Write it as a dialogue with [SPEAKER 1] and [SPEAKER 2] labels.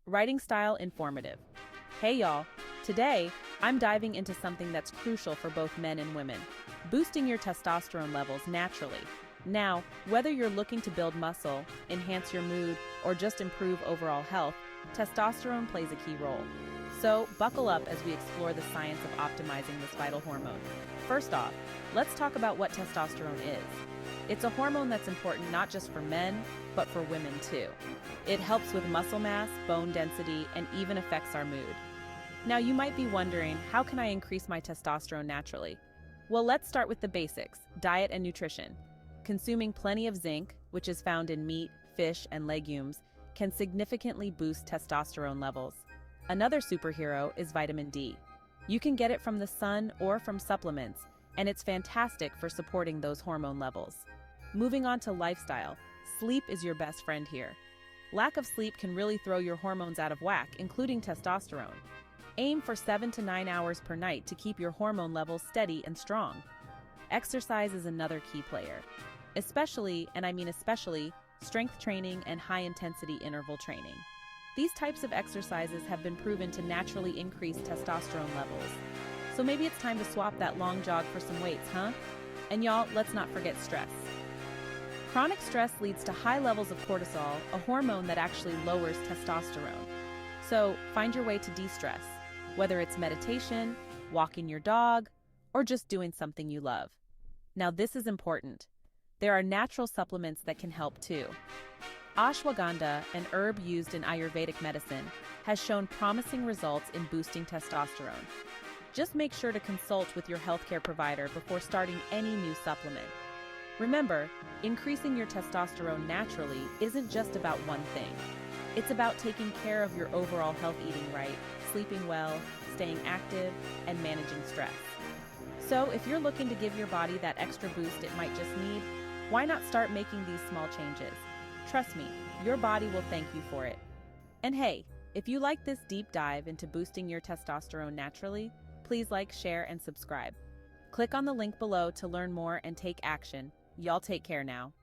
[SPEAKER 1] writing style informative. Hey y'all, today I'm diving into something that's crucial for both men and women, boosting your testosterone levels naturally. Now, whether you're looking to build muscle, enhance your mood, or just improve overall health, testosterone plays a key role. So, buckle up as we explore the science of optimizing this vital hormone. First off, let's talk about what testosterone is. It's a hormone that's important not just for men, but for women too. It helps with muscle mass, bone density, and even affects our mood. Now, you might be wondering, how can I increase my testosterone naturally? Well, let's start with the basics, diet and nutrition. Consuming plenty of zinc, which is found in meat, fish, and legumes, can significantly boost testosterone levels. Another superhero is vitamin D. You can get it from the sun or from supplements, and it's fantastic for supporting those hormone levels. Moving on to lifestyle, sleep is your best friend here. Lack of sleep can really throw your hormones out of whack, including testosterone. Aim for 7 to 9 hours per night to keep your hormone levels steady and strong. Exercise is another key player, especially, and I mean especially, strength training and high-intensity interval training. These types of exercises have been proven to naturally increase testosterone levels. So maybe it's time to swap that long jog for some weights, huh? And y'all, let's not forget stress. Chronic stress leads to high levels of cortisol, a hormone that actually lowers testosterone. So find your way to de-stress, whether it's meditation, walking your dog, or just doing something you love. Now this is important. There are natural supplements that can help too. Ashwagandha, an herb used in Ayurvedic medicine, has shown promising results in boosting testosterone. Just make sure to consult with your healthcare provider before starting any new supplement. Remember, increasing your testosterone naturally isn't just about one thing. It's about taking care of your overall health, eating right, sleeping well, staying active, and managing stress. So if you're looking to give your body that extra boost it might just need, why not start making these small changes? Trust me, your body will thank you for it. And hey, if you like this deep dive into boosting your testosterone naturally, please like, share, and subscribe. Click on the link below to learn more and take action. Y'all take care now.